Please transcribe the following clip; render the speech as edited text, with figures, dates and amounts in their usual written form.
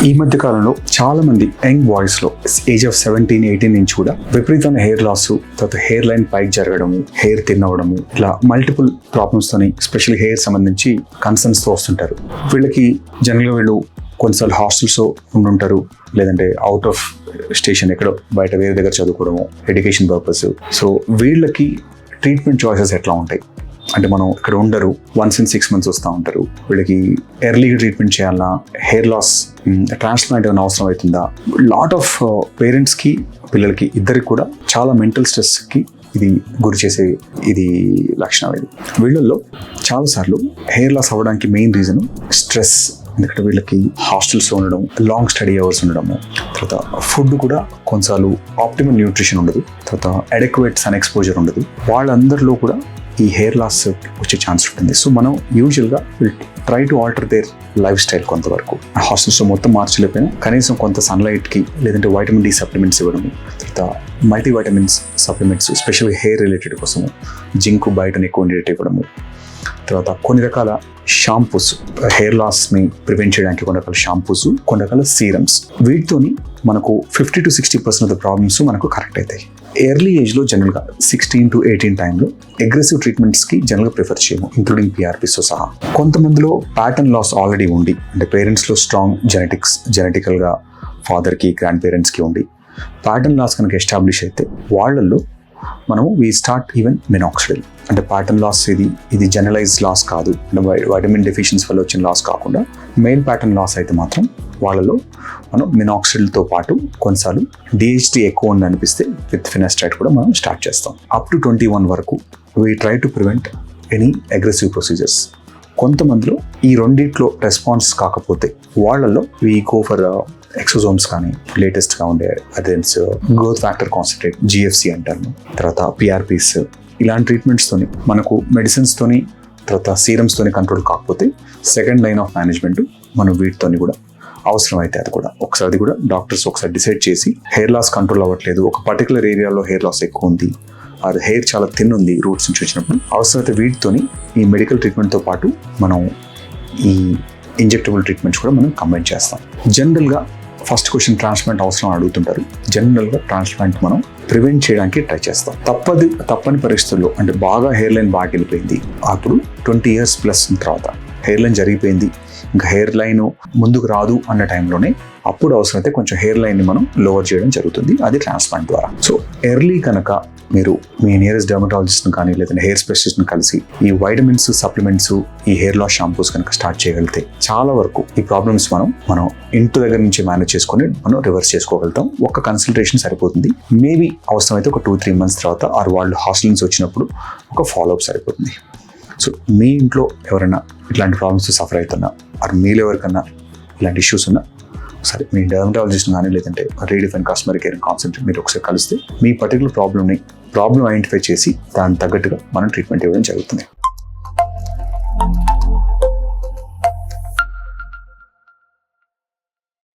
ఈ మధ్య కాలంలో చాలా మంది యంగ్ బాయ్స్ లో ఏజ్ ఆఫ్ 17-18 నుంచి కూడా విపరీతమైన హెయిర్ లాస్, తర్వాత హెయిర్ లైన్ పైకి జరగడము, హెయిర్ థిన్ అవ్వడము, ఇట్లా మల్టిపుల్ ప్రాబ్లమ్స్ తోని స్పెషల్లీ హెయిర్ సంబంధించి కన్సర్న్స్ తో వస్తుంటారు. వీళ్ళకి జనరల్గా వీళ్ళు కొన్నిసార్లు హాస్టల్స్ ఉండుంటారు, లేదంటే అవుట్ ఆఫ్ స్టేషన్ ఎక్కడో బయట వేరే దగ్గర చదువుకోవడము, ఎడ్యుకేషన్ పర్పస్. సో వీళ్ళకి ట్రీట్మెంట్ చాయిసెస్ ఎట్లా ఉంటాయి అంటే, మనం ఇక్కడ ఉండరు, 1 in 6 months వస్తూ ఉంటారు, వీళ్ళకి ఎర్లీగా ట్రీట్మెంట్ చేయాలన్నా, హెయిర్ లాస్ ట్రాన్స్ప్లాంట్ ఏమైనా అవసరం అవుతుందా, లాట్ ఆఫ్ పేరెంట్స్కి పిల్లలకి ఇద్దరికి కూడా చాలా మెంటల్ స్ట్రెస్కి ఇది గురి చేసే ఇది లక్షణం. ఇది వీళ్ళల్లో చాలాసార్లు హెయిర్ లాస్ అవ్వడానికి మెయిన్ రీజన్ స్ట్రెస్. ఎందుకంటే వీళ్ళకి హాస్టల్స్లో ఉండడం, లాంగ్ స్టడీ అవర్స్ ఉండడము, తర్వాత ఫుడ్ కూడా కొన్నిసార్లు ఆప్టిమల్ న్యూట్రిషన్ ఉండదు, తర్వాత అడెక్వేట్ సన్ ఎక్స్పోజర్ ఉండదు. వాళ్ళందరిలో కూడా ఈ హెయిర్ లాస్ వచ్చే ఛాన్స్ ఉంటుంది. సో మనం యూజువల్గా try to alter their life style. కొంతవరకు హాస్టల్స్లో మొత్తం మార్చలేకపోయినా కనీసం కొంత సన్లైట్కి, లేదంటే వైటమిన్ డి సప్లిమెంట్స్ ఇవ్వడము, తర్వాత మల్టీ వైటమిన్స్ సప్లిమెంట్స్ స్పెషల్గా హెయిర్ రిలేటెడ్ కోసము జింక్ బయటను ఎక్కువ ఉండేటట్టు ఇవ్వడము, తర్వాత కొన్ని రకాల షాంపూస్, హెయిర్ లాస్ని ప్రివెంట్ చేయడానికి కొన్ని రకాల షాంపూస్, కొన్ని రకాల సీరమ్స్, వీటితోని మనకు 50 to 60% ఆఫ్ ద ప్రాబ్లమ్స్ మనకు కరెక్ట్ అవుతాయి. ఎర్లీ ఏజ్లో జనరల్గా 16 to 18 టైంలో అగ్రెసివ్ ట్రీట్మెంట్స్కి జనరల్గా ప్రిఫర్ చేయము, ఇంక్లూడింగ్ పిఆర్పిస్తో సహా. కొంతమందిలో ప్యాటర్న్ లాస్ ఆల్రెడీ ఉండి, అంటే పేరెంట్స్లో స్ట్రాంగ్ జెనెటికల్గా ఫాదర్కి, గ్రాండ్ పేరెంట్స్కి ఉండి ప్యాటర్న్ లాస్ కనుక ఎస్టాబ్లిష్ అయితే వాళ్ళల్లో మనము వీ స్టార్ట్ ఈవెన్ మినాక్సిడిల్. అంటే ప్యాటర్న్ లాస్ ఇది జనరలైజ్ లాస్ కాదు, అంటే వైటమిన్ డెఫిషియన్సీ వల్ల వచ్చిన లాస్ కాకుండా మెయిన్ ప్యాటర్న్ లాస్ అయితే మాత్రం వాళ్ళలో మనం మినాక్సిడిల్తో పాటు కొన్నిసార్లు డిహెచ్డి ఎక్కువ ఉంది అనిపిస్తే విత్ ఫినాస్ట్రైడ్ కూడా మనం స్టార్ట్ చేస్తాం. అప్ టు 21 వరకు we try to prevent any aggressive procedures. కొంతమందిలో ఈ రెండిట్లో రెస్పాన్స్ కాకపోతే వాళ్ళల్లో వీ గో ఫర్ ఎక్సోజోమ్స్ కానీ, లేటెస్ట్గా ఉండే అదెన్స్ గ్రోత్ ఫ్యాక్టర్ కాన్సన్ట్రేట్, జిఎఫ్సి అంటారు, తర్వాత పిఆర్పిస్, ఇలాంటి ట్రీట్మెంట్స్తోని మనకు మెడిసిన్స్తోని, తర్వాత సీరమ్స్తోని కంట్రోల్ కాకపోతే సెకండ్ లైన్ ఆఫ్ మేనేజ్మెంట్ మనం వీటితోని కూడా అవసరం అయితే అది కూడా డాక్టర్స్ ఒకసారి డిసైడ్ చేసి హెయిర్ లాస్ కంట్రోల్ అవ్వట్లేదు, ఒక పర్టికులర్ ఏరియాలో హెయిర్ లాస్ ఎక్కువ ఉంది, అది హెయిర్ చాలా థిన్ ఉంది రూట్స్ నుంచి వచ్చినప్పుడు, అవసరమైతే వీటితోని ఈ మెడికల్ ట్రీట్మెంట్తో పాటు మనం ఈ ఇంజెక్టబుల్ ట్రీట్మెంట్స్ కూడా మనం కంబైన్ చేస్తాం. జనరల్గా ఫస్ట్ క్వశ్చన్ ట్రాన్స్ప్లాంట్ అవసరం అడుగుతుంటారు. జనరల్గా ట్రాన్స్ప్లాంట్ మనం ప్రివెంట్ చేయడానికి ట్రై చేస్తాం. తప్పని పరిస్థితుల్లో, అంటే బాగా హెయిర్ లైన్ బాగా వెళ్ళిపోయింది, అప్పుడు 20 years ప్లస్ తర్వాత హెయిర్ లైన్ జరిగిపోయింది, ఇంకా హెయిర్ లైన్ ముందుకు రాదు అన్న టైంలోనే అప్పుడు అవసరమైతే కొంచెం హెయిర్ లైన్ని మనం లోవర్ చేయడం జరుగుతుంది, అది ట్రాన్స్ప్లాంట్ ద్వారా. సో ఎర్లీ కనుక మీరు మీ నియరెస్ట్ డెర్మటాలజిస్ట్ని కానీ, లేదంటే హెయిర్ స్పెషలిస్ట్ని కలిసి ఈ వైటమిన్స్, సప్లిమెంట్స్, ఈ హెయిర్ లాస్ షాంపూస్ కనుక స్టార్ట్ చేయగలిగితే చాలా వరకు ఈ ప్రాబ్లమ్స్ మనం ఇంటి దగ్గర నుంచి మేనేజ్ చేసుకొని మనం రివర్స్ చేసుకోగలుగుతాం. ఒక కన్సల్టేషన్ సరిపోతుంది. మేబీ అవసరమైతే ఒక 2-3 months తర్వాత ఆరు వాళ్ళు హాస్టల్ నుంచి వచ్చినప్పుడు ఒక ఫాలోఅప్ సరిపోతుంది. సో మీ ఇంట్లో ఎవరైనా ఇట్లాంటి ప్రాబ్లమ్స్ సఫర్ అవుతున్నా, ఆర్ మీలో ఎవరికన్నా ఇలాంటి ఇష్యూస్ ఉన్నా సరే మీ డెర్మటాలజిస్ట్ కానీ, లేదంటే రీడిఫైన్ కస్టమర్ కేర్ కాన్సెప్ట్ మీరు ఒకసారి కలిస్తే మీ పర్టికులర్ ప్రాబ్లం ఐడెంటిఫై చేసి దానికి తగ్గట్టుగా మనం ట్రీట్మెంట్ ఇవ్వడం జరుగుతుంది.